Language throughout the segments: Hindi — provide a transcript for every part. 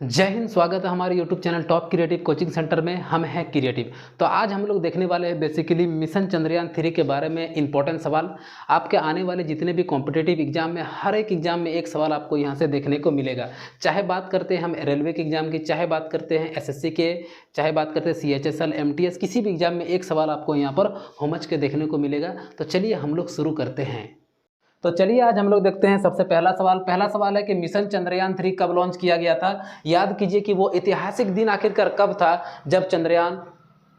जय हिंद। स्वागत है हमारे YouTube channel top creative coaching centre में। हम हैं क्रिएटिव। तो आज हम लोग देखने वाले हैं बेसिकली मिशन चंद्रयान 3 के बारे में इंपॉर्टेंट सवाल। आपके आने वाले जितने भी कॉम्पिटिटिव एग्जाम में हर एक एग्जाम में एक सवाल आपको यहाँ से देखने को मिलेगा। चाहे बात करते हैं हम रेलवे के एग्जाम की, चाहे बात करते हैं SSC के, चाहे बात करते हैं CHSL MTS, किसी भी एग्जाम में एक सवाल आपको यहाँ पर होमच के देखने को मिलेगा। तो चलिए हम लोग शुरू करते हैं। तो चलिए आज हम लोग देखते हैं सबसे पहला सवाल है कि मिशन चंद्रयान 3 कब लॉन्च किया गया था। याद कीजिए कि वो ऐतिहासिक दिन आखिरकार कब था जब चंद्रयान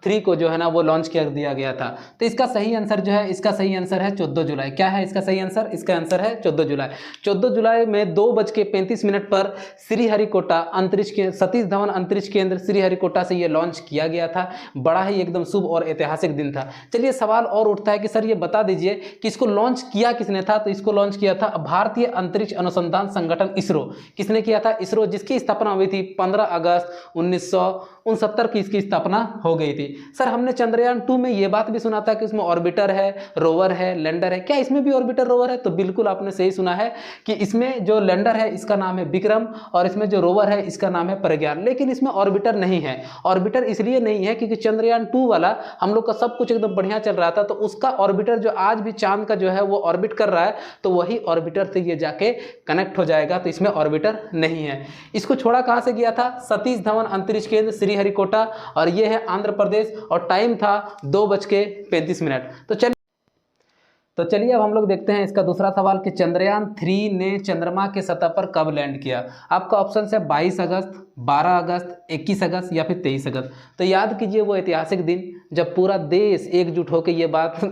3 को जो है ना वो लॉन्च कर दिया गया था। तो इसका सही आंसर जो है, इसका सही आंसर है 14 जुलाई। क्या है इसका सही आंसर? इसका आंसर है 14 जुलाई। 14 जुलाई में 2:35 पर श्रीहरिकोटा अंतरिक्ष के सतीश धवन अंतरिक्ष केंद्र श्रीहरिकोटा से ये लॉन्च किया गया था। बड़ा ही एकदम शुभ और ऐतिहासिक दिन था। चलिए सवाल और उठता है कि सर ये बता दीजिए कि इसको लॉन्च किया किसने था। तो इसको लॉन्च किया था भारतीय अंतरिक्ष अनुसंधान संगठन इसरो। किसने किया था? इसरो, जिसकी स्थापना हुई थी 15 अगस्त 1969 की इसकी स्थापना हो गई थी। सर हमने चंद्रयान 2 में ये बात भी सुना था कि इसमें ऑर्बिटर है, रोवर है, लैंडर है। क्या इसमें भी ऑर्बिटर रोवर है? तो बिल्कुल आपने सही सुना है कि इसमें जो लैंडर है इसका नाम है विक्रम और इसमें जो रोवर है इसका नाम है प्रज्ञान। लेकिन इसमें ऑर्बिटर नहीं है। ऑर्बिटर इसलिए नहीं है क्योंकि चंद्रयान 2 वाला हम लोग का सब कुछ एकदम बढ़िया चल रहा था, तो उसका ऑर्बिटर जो आज भी चांद का जो है वो ऑर्बिट कर रहा है, तो वही ऑर्बिटर से ये जाके कनेक्ट हो जाएगा। तो इसमें ऑर्बिटर नहीं है। इसको छोड़ा कहां से गया था? सतीश धवन अंतरिक्ष केंद्र श्रीहरिकोटा, और ये है आंध्र प्रदेश, और टाइम था 2:35। तो चलिए अब हम लोग देखते हैं इसका दूसरा सवाल कि चंद्रयान 3 ने चंद्रमा के सतह पर कब लैंड किया। आपका ऑप्शन है 22 अगस्त, 12 अगस्त, 21 अगस्त या फिर 23 अगस्त। तो याद कीजिए वो ऐतिहासिक दिन जब पूरा देश एकजुट होकर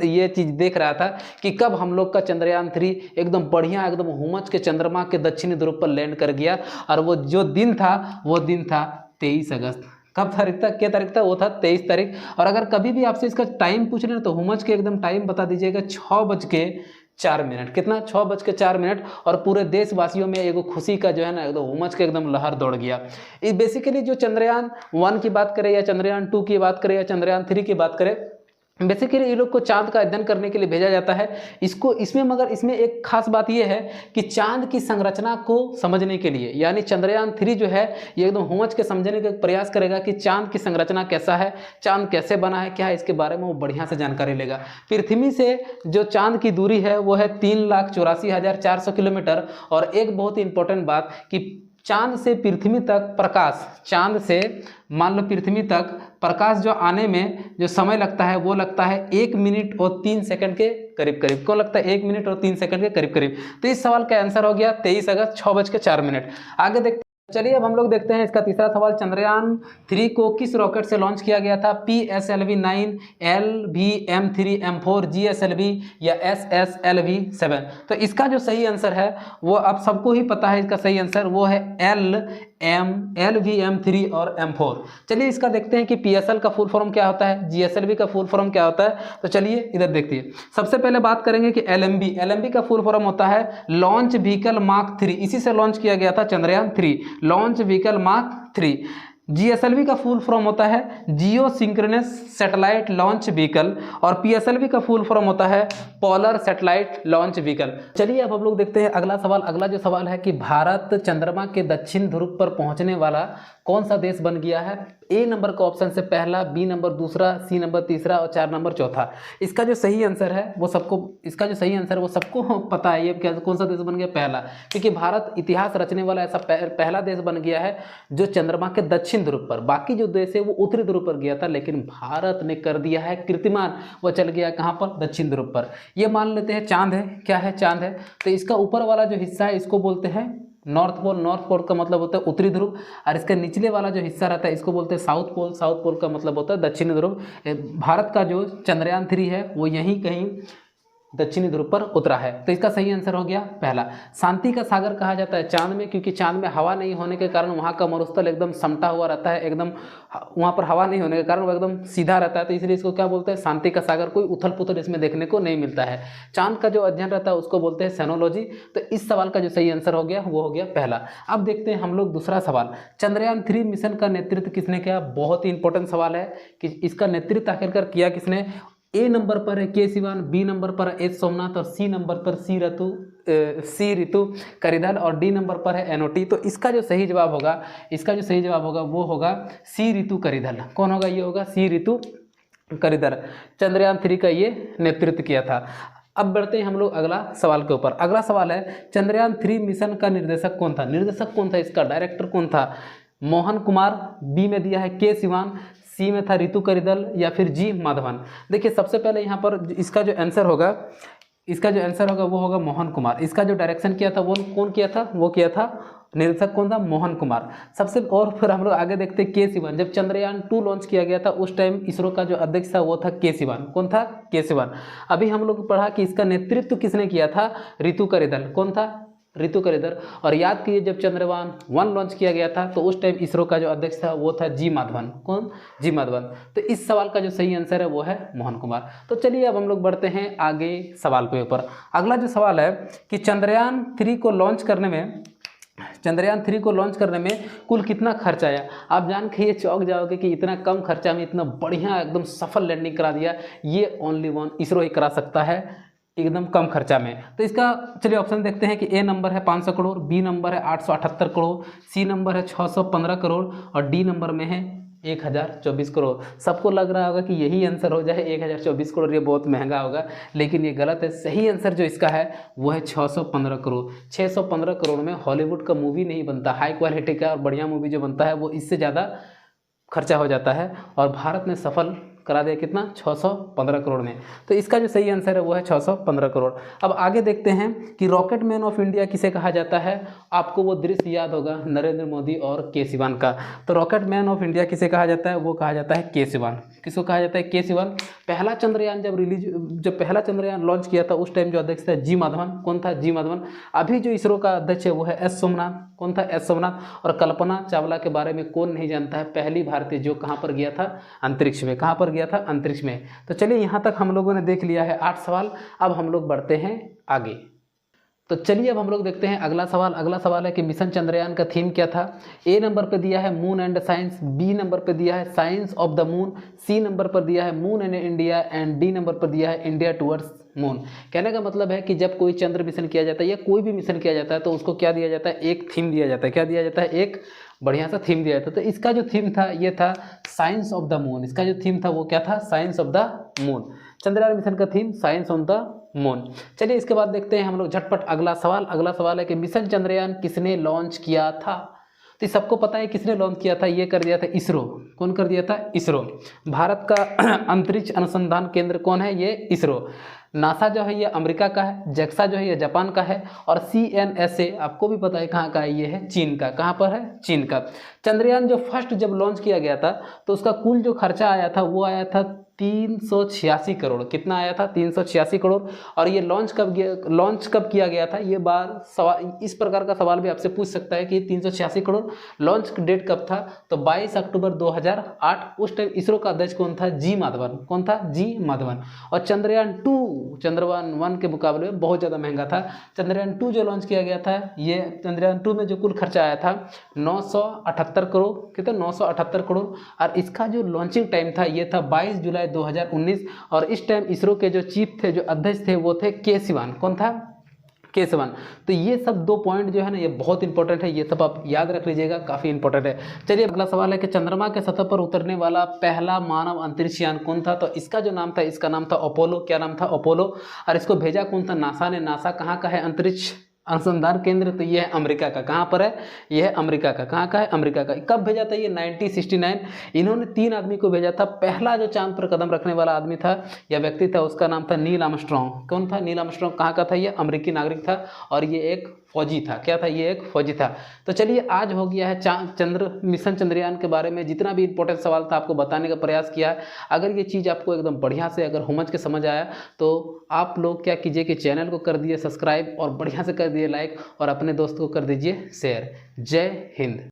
ये चीज़ देख रहा था कि कब हम लोग का चंद्रयान 3 एकदम बढ़िया एकदम हुमच के चंद्रमा के दक्षिणी ध्रुव पर लैंड कर गया। और वो जो दिन था वो दिन था 23 अगस्त। कब तारीख था? क्या तारीख था? वो था 23 तारीख। और अगर कभी भी आपसे इसका टाइम पूछ रहे हैं तो हुमच के एकदम टाइम बता दीजिएगा 6:04। कितना? 6:04। और पूरे देशवासियों में एगो खुशी का जो है ना एकदम हुमच के एकदम लहर दौड़ गया। ये बेसिकली जो चंद्रयान 1 की बात करें या चंद्रयान 2 की बात करें या चंद्रयान 3 की बात करें, बेसिकली ये लोग को चांद का अध्ययन करने के लिए भेजा जाता है। इसमें एक खास बात ये है कि चांद की संरचना को समझने के लिए, यानी चंद्रयान 3 जो है ये एकदम होमच के समझने का प्रयास करेगा कि चांद की संरचना कैसा है, चांद कैसे बना है, क्या है, इसके बारे में वो बढ़िया से जानकारी लेगा। पृथ्वी से जो चांद की दूरी है वो है 3,84,400 किलोमीटर। और एक बहुत ही इंपॉर्टेंट बात कि चांद से पृथ्वी तक प्रकाश, चांद से मान लो पृथ्वी तक प्रकाश जो आने में जो समय लगता है वो लगता है 1 मिनट और 3 सेकंड के करीब करीब। क्यों लगता है? 1 मिनट और 3 सेकंड के करीब करीब। तो इस सवाल का आंसर हो गया 23 अगस्त 6:04। आगे देखते चलिए अब हम लोग देखते हैं इसका तीसरा सवाल। चंद्रयान 3 को किस रॉकेट से लॉन्च किया गया था? PSLV-9, LVM-3, M4, GSLV या SSLV-7। तो इसका जो सही आंसर है वो आप सबको ही पता है। इसका सही आंसर वो है LVM-3 और M4। चलिए इसका देखते हैं कि PSL का फुल फॉर्म क्या होता है, GSLV का फुल फॉर्म क्या होता है। तो चलिए इधर देखिए। सबसे पहले बात करेंगे कि LMB का फुल फॉर्म होता है लॉन्च व्हीकल मार्क 3। इसी से लॉन्च किया गया था Chandrayaan 3, launch vehicle mark 3। GSLV का फुल फॉर्म होता है जियो सिंक्रोनस सैटेलाइट लॉन्च व्हीकल, और PSLV का फुल फॉर्म होता है पोलर सैटेलाइट लॉन्च व्हीकल। चलिए अब हम लोग देखते हैं अगला सवाल। अगला जो सवाल है कि भारत चंद्रमा के दक्षिण ध्रुव पर पहुंचने वाला कौन सा देश बन गया है? A नंबर का ऑप्शन से पहला, B नंबर दूसरा, C नंबर तीसरा और 4 नंबर चौथा। इसका जो सही आंसर है वो सबको पता है। ये क्या कौन सा देश बन गया? पहला। क्योंकि भारत इतिहास रचने वाला ऐसा पहला देश बन गया है जो चंद्रमा के दक्षिण ध्रुव पर, बाकी जो देश है वो उत्तरी ध्रुव पर गया था, लेकिन भारत ने कर दिया है कीर्तिमान। वो चल गया कहाँ पर? दक्षिण ध्रुव पर। ये मान लेते हैं चांद है। क्या है? चांद है। तो इसका ऊपर वाला जो हिस्सा है इसको बोलते हैं नॉर्थ पोल। नॉर्थ पोल का मतलब होता है उत्तरी ध्रुव, और इसका निचले वाला जो हिस्सा रहता है इसको बोलते हैं साउथ पोल। साउथ पोल का मतलब होता है दक्षिणी ध्रुव। भारत का जो चंद्रयान 3 है वो यहीं कहीं दक्षिणी ध्रुव पर उतरा है। तो इसका सही आंसर हो गया पहला। शांति का सागर कहा जाता है चांद में, क्योंकि चांद में हवा नहीं होने के कारण वहाँ का मरुस्थल एकदम समटा हुआ रहता है, एकदम वहाँ पर हवा नहीं होने के कारण वो एकदम सीधा रहता है। तो इसलिए इसको क्या बोलते हैं? शांति का सागर। कोई उथल पुथल इसमें देखने को नहीं मिलता है। चांद का जो अध्ययन रहता है उसको बोलते हैं सेनोलॉजी। तो इस सवाल का जो सही आंसर हो गया वो हो गया पहला। अब देखते हैं हम लोग दूसरा सवाल। चंद्रयान 3 मिशन का नेतृत्व किसने किया? बहुत ही इंपॉर्टेंट सवाल है कि इसका नेतृत्व आखिरकार किया किसने। ए नंबर पर है के सिवान, बी नंबर पर है एस सोमनाथ और सी नंबर पर सी ऋतु करिधल और डी नंबर पर है एनओटी। तो इसका जो सही जवाब होगा वो होगा सी ऋतु करिधल। कौन होगा? ये होगा सी ऋतु करिधल। चंद्रयान 3 का ये नेतृत्व किया था। अब बढ़ते हैं हम लोग अगला सवाल के ऊपर। अगला सवाल है चंद्रयान 3 मिशन का निर्देशक कौन था? निर्देशक कौन था? इसका डायरेक्टर कौन था? मोहन कुमार, बी में दिया है के सिवान, सी में था ऋतु करिधल या फिर जी माधवन। देखिए सबसे पहले यहाँ पर इसका जो आंसर होगा वो होगा मोहन कुमार। इसका जो डायरेक्शन किया था वो कौन किया था? वो किया था, निर्देशक कौन था? मोहन कुमार। सबसे और फिर हम लोग आगे देखते हैं के सिवान। जब चंद्रयान 2 लॉन्च किया गया था उस टाइम इसरो का जो अध्यक्ष था वो था के सिवान। कौन था? के सिवान। अभी हम लोग पढ़ा कि इसका नेतृत्व किसने किया था? ऋतु करिधल। कौन था? ऋतु करिधल। और याद कीजिए जब चंद्रयान 1 लॉन्च किया गया था तो उस टाइम इसरो का जो अध्यक्ष था वो था जी माधवन। कौन? जी माधवन। तो इस सवाल का जो सही आंसर है वो है मोहन कुमार। तो चलिए अब हम लोग बढ़ते हैं आगे सवाल के ऊपर। अगला जो सवाल है कि चंद्रयान 3 को लॉन्च करने में कुल कितना खर्च आया? आप जान के ये चौंक जाओगे कि इतना कम खर्चा में इतना बढ़िया एकदम सफल लैंडिंग करा दिया। ये ओनली वन इसरो ही करा सकता है एकदम कम खर्चा में। तो इसका चलिए ऑप्शन देखते हैं कि ए नंबर है 500 करोड़, बी नंबर है 878 करोड़, सी नंबर है 615 करोड़ और डी नंबर में है 1024 करोड़। सबको लग रहा होगा कि यही आंसर हो जाए 1024 करोड़, ये बहुत महंगा होगा, लेकिन ये गलत है। सही आंसर जो इसका है वो है 615 करोड़। 615 करोड़ में हॉलीवुड का मूवी नहीं बनता, हाई क्वालिटी का और बढ़िया मूवी जो बनता है वो इससे ज़्यादा खर्चा हो जाता है और भारत ने सफल करा दिया कितना? 615 करोड़ में। तो इसका जो सही आंसर है वो है 615 करोड़। अब आगे देखते हैं कि रॉकेट मैन ऑफ इंडिया किसे कहा जाता है? आपको वो दृश्य याद होगा नरेंद्र मोदी और के सिवान का। तो रॉकेट मैन ऑफ इंडिया किसे कहा जाता है? वो कहा जाता है के सिवान। किसको कहा जाता है? के सिवान। पहला चंद्रयान जब पहला चंद्रयान लॉन्च किया था उस टाइम जो अध्यक्ष था जी माधवन। कौन था? जी माधवन। अभी जो इसरो का अध्यक्ष है वो है एस सोमनाथ। कौन था? एस सोमनाथ। और कल्पना चावला के बारे में कौन नहीं जानता है? पहली भारतीय जो कहाँ पर गया था? अंतरिक्ष में। कहाँ पर गया था? अंतरिक्ष में। तो चलिए यहाँ तक हम लोगों ने देख लिया है 8 सवाल। अब हम लोग बढ़ते हैं आगे। तो चलिए अब हम लोग देखते हैं अगला सवाल। अगला सवाल है कि मिशन चंद्रयान का थीम क्या था? ए नंबर पे दिया है moon and science, B number पे दिया है science of the moon, C number पर दिया है moon and India and D number पर दिया है इंडिया टुवर्ड्स मून। कहने का मतलब है कि जब कोई चंद्र मिशन किया जाता है या कोई भी मिशन किया जाता है तो उसको क्या दिया जाता है? एक थीम दिया जाता है। क्या दिया जाता है? एक बढ़िया सा थीम दिया जाता है। तो इसका जो थीम था ये था साइंस ऑफ द मून। इसका जो थीम था वो क्या था? Science of the moon. Chandrayaan mission का theme science of the moon. चलिए इसके बाद देखते हैं हम लोग झटपट अगला सवाल। अगला सवाल है कि मिशन चंद्रयान किसने लॉन्च किया था? तो सबको पता है किसने लॉन्च किया था। ये कर दिया था इसरो। कौन कर दिया था? इसरो। भारत का अंतरिक्ष अनुसंधान केंद्र कौन है? ये इसरो। नासा जो है ये अमेरिका का है, जेक्सा जो है ये जापान का है और CNSA आपको भी पता है कहाँ का है? ये है चीन का। कहाँ पर है? चीन का। चंद्रयान जो फर्स्ट जब लॉन्च किया गया था तो उसका कुल जो खर्चा आया था वो आया था 386 करोड़। कितना आया था? 386 करोड़। और ये लॉन्च कब किया गया था? ये बार सवाल, इस प्रकार का सवाल भी आपसे पूछ सकता है कि 386 करोड़ लॉन्च डेट कब था? तो 22 अक्टूबर 2008। उस टाइम इसरो का अध्यक्ष कौन था? जी माधवन। कौन था? जी माधवन। और चंद्रयान 1 के मुकाबले में बहुत ज़्यादा महंगा था। चंद्रयान 2 जो लॉन्च किया गया था, ये चंद्रयान 2 में जो कुल खर्चा आया था 978 करोड़। कितना? 978 करोड़। और इसका जो लॉन्चिंग टाइम था ये था 22 जुलाई 2019। और इस टाइम इसरो के जो चीफ थे, जो अध्यक्ष थे वो थे के सिवान। कौन था? के सिवान। तो ये सब 2 पॉइंट जो है ना ये बहुत इंपॉर्टेंट है, ये सब आप याद रख लीजिएगा, काफ़ी इंपॉर्टेंट है। चलिए अगला सवाल है कि चंद्रमा के सतह पर उतरने वाला पहला मानव अंतरिक्ष यान कौन था? तो इसका जो नाम था, इसका नाम था अपोलो। क्या नाम था? अपोलो। और इसको भेजा कौन था? नासा ने। नासा कहाँ का है अंतरिक्ष अनुसंधान केंद्र? तो ये है अमेरिका का। कहाँ पर है? ये है अमेरिका का। कहाँ का है? अमेरिका का। कब भेजा था? ये 1969। इन्होंने 3 आदमी को भेजा था। पहला जो चांद पर कदम रखने वाला आदमी था या व्यक्ति था उसका नाम था नील आर्मस्ट्रॉन्ग। कौन था? Neil Armstrong. कहाँ का था? ये अमेरिकी नागरिक था और ये एक फौजी था। क्या था? ये एक फौजी था। तो चलिए आज हो गया है मिशन चंद्रयान के बारे में जितना भी इंपॉर्टेंट सवाल था आपको बताने का प्रयास किया है। अगर ये चीज़ आपको एकदम बढ़िया से अगर समझ के समझ आया तो आप लोग क्या कीजिए कि चैनल को कर दिए सब्सक्राइब और बढ़िया से कर दिए लाइक और अपने दोस्त को कर दीजिए शेयर। जय हिंद।